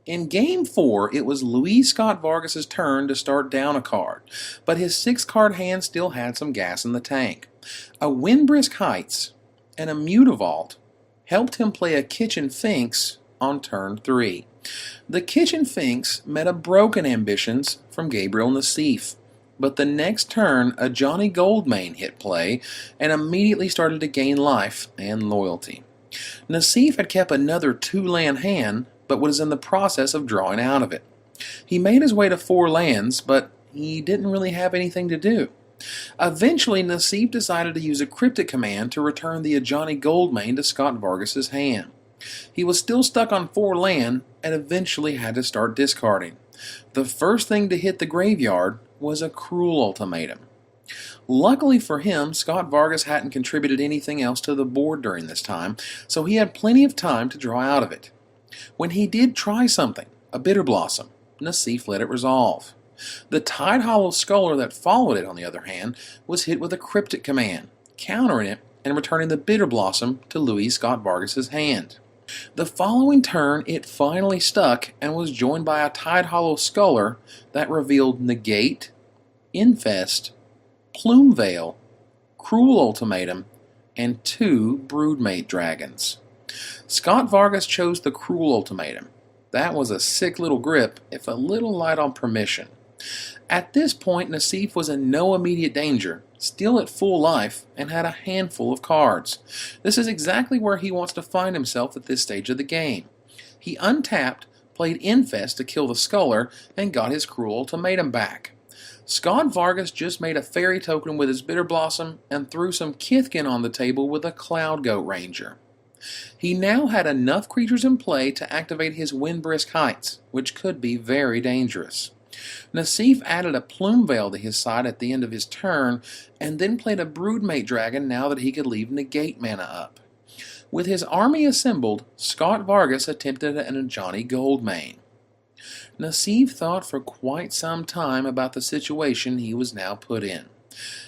In Game 4, it was Luis Scott-Vargas' turn to start down a card, but his 6-card hand still had some gas in the tank. A Windbrisk Heights and a Mutavault helped him play a Kitchen Finks on turn 3. The Kitchen Finks met a Broken Ambitions from Gabriel Nassif, but the next turn a Johnny Goldmane hit play and immediately started to gain life and loyalty. Nassif had kept another 2-land hand, but was in the process of drawing out of it. He made his way to 4 lands, but he didn't really have anything to do. Eventually, Nassif decided to use a Cryptic Command to return the Ajani Goldmane to Scott-Vargas' hand. He was still stuck on 4 land and eventually had to start discarding. The first thing to hit the graveyard was a Cruel Ultimatum. Luckily for him, Scott-Vargas hadn't contributed anything else to the board during this time, so he had plenty of time to draw out of it. When he did try something, a Bitter Blossom, Nassif let it resolve. The Tidehollow Sculler that followed it, on the other hand, was hit with a Cryptic Command, countering it and returning the Bitter Blossom to Luis Scott-Vargas' hand. The following turn, it finally stuck and was joined by a Tidehollow Sculler that revealed Negate, Infest, Plume Veil, Cruel Ultimatum, and 2 Broodmate Dragons. Scott-Vargas chose the Cruel Ultimatum. That was a sick little grip, if a little light on permission. At this point, Nassif was in no immediate danger, still at full life, and had a handful of cards. This is exactly where he wants to find himself at this stage of the game. He untapped, played Infest to kill the Sculler, and got his Cruel Ultimatum back. Scott-Vargas just made a fairy token with his Bitter Blossom and threw some Kithkin on the table with a Cloud Goat Ranger. He now had enough creatures in play to activate his Windbrisk Heights, which could be very dangerous. Nassif added a Plume Veil to his side at the end of his turn, and then played a Broodmate Dragon now that he could leave Negate mana up. With his army assembled, Scott-Vargas attempted an Ajani Goldmane. Nassif thought for quite some time about the situation he was now put in.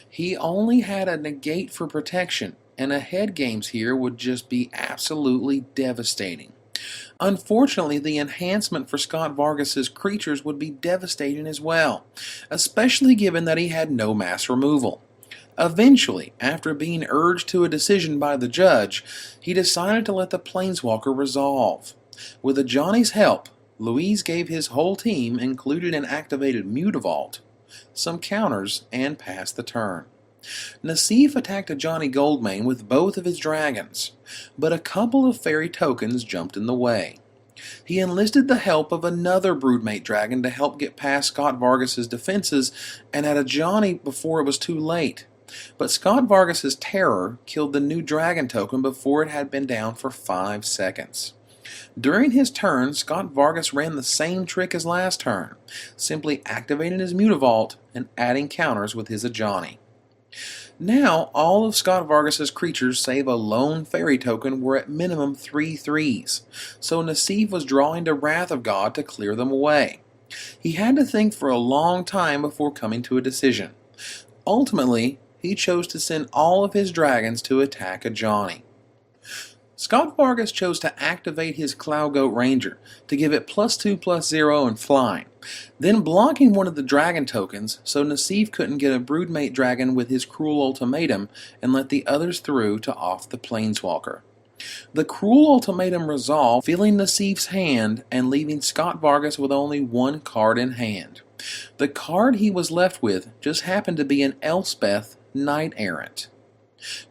He only had a Negate for protection, and a head games here would just be absolutely devastating. Unfortunately, the enhancement for Scott-Vargas' creatures would be devastating as well, especially given that he had no mass removal. Eventually, after being urged to a decision by the judge, he decided to let the Planeswalker resolve. With Ajani's help, Luis gave his whole team, including an activated Mutavault, some counters and passed the turn. Nassif attacked Ajani Goldmane with both of his dragons, but a couple of fairy tokens jumped in the way. He enlisted the help of another Broodmate Dragon to help get past Scott-Vargas' defenses and had Ajani before it was too late. But Scott-Vargas' terror killed the new dragon token before it had been down for 5 seconds. During his turn, Scott-Vargas ran the same trick as last turn, simply activating his Mutavault and adding counters with his Ajani. Now, all of Scott-Vargas' creatures save a lone fairy token were at minimum 3 3s, so Nassif was drawing to Wrath of God to clear them away. He had to think for a long time before coming to a decision. Ultimately, he chose to send all of his dragons to attack Ajani. Scott-Vargas chose to activate his Cloud Goat Ranger to give it +2/+0 and flying, then blocking one of the dragon tokens so Nassif couldn't get a Broodmate Dragon with his Cruel Ultimatum and let the others through to off the Planeswalker. The Cruel Ultimatum resolved, filling Nassif's hand and leaving Scott-Vargas with only 1 card in hand. The card he was left with just happened to be an Elspeth Knight Errant,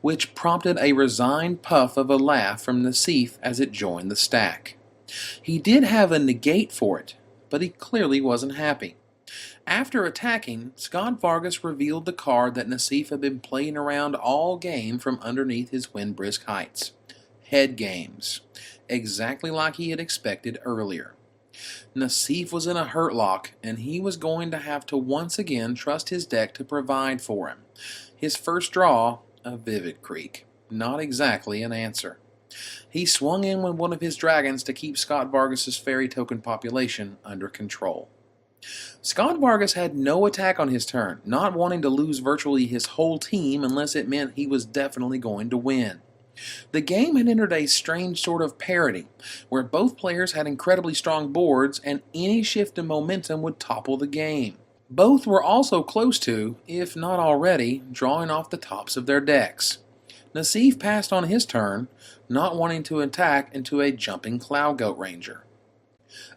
which prompted a resigned puff of a laugh from Nassif as it joined the stack. He did have a negate for it, but he clearly wasn't happy. After attacking, Scott-Vargas revealed the card that Nassif had been playing around all game from underneath his Windbrisk Heights. Head games, exactly like he had expected earlier. Nassif was in a hurt lock, and he was going to have to once again trust his deck to provide for him. His first draw, a Vivid Creek. Not exactly an answer. He swung in with one of his dragons to keep Scott-Vargas' fairy token population under control. Scott-Vargas had no attack on his turn, not wanting to lose virtually his whole team unless it meant he was definitely going to win. The game had entered a strange sort of parity, where both players had incredibly strong boards and any shift in momentum would topple the game. Both were also close to, if not already, drawing off the tops of their decks. Nassif passed on his turn, not wanting to attack into a jumping Cloud Goat Ranger.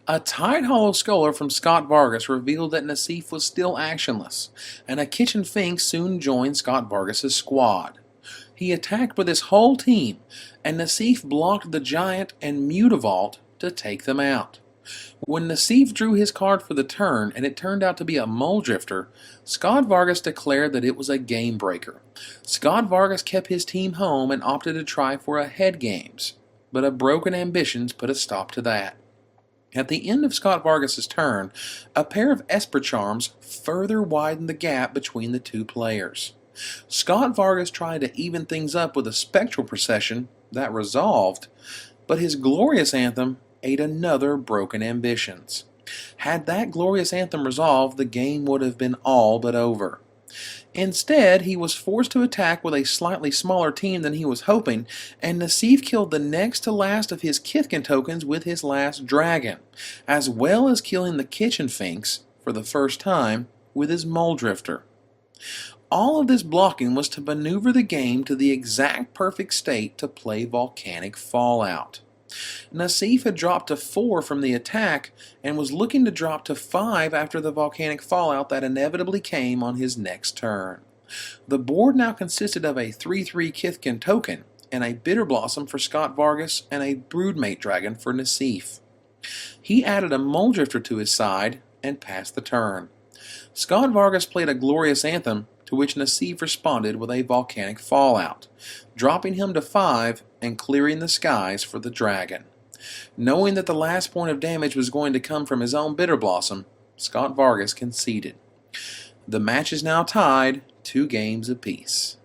A tight hollow sculler from Scott-Vargas revealed that Nassif was still actionless, and a kitchen fink soon joined Scott-Vargas' squad. He attacked with his whole team, and Nassif blocked the giant and Mutavault to take them out. When Nassif drew his card for the turn and it turned out to be a Mulldrifter, Scott-Vargas declared that it was a game breaker. Scott-Vargas kept his team home and opted to try for a head games, but a broken ambitions put a stop to that. At the end of Scott-Vargas' turn, a pair of Esper Charms further widened the gap between the two players. Scott-Vargas tried to even things up with a Spectral Procession that resolved, but his Glorious Anthem ate another broken ambitions. Had that Glorious Anthem resolved, the game would have been all but over. Instead, he was forced to attack with a slightly smaller team than he was hoping, and Nassif killed the next to last of his Kithkin tokens with his last dragon, as well as killing the Kitchen Finks, for the first time, with his Mulldrifter. All of this blocking was to maneuver the game to the exact perfect state to play Volcanic Fallout. Nassif had dropped to 4 from the attack and was looking to drop to 5 after the volcanic fallout that inevitably came on his next turn. The board now consisted of a 3/3 Kithkin token and a Bitter Blossom for Scott-Vargas and a Broodmate Dragon for Nassif. He added a Mulldrifter to his side and passed the turn. Scott-Vargas played a Glorious Anthem, to which Nassif responded with a Volcanic Fallout, dropping him to 5 and clearing the skies for the dragon. Knowing that the last point of damage was going to come from his own Bitter Blossom, Scott-Vargas conceded. The match is now tied, 2 games apiece.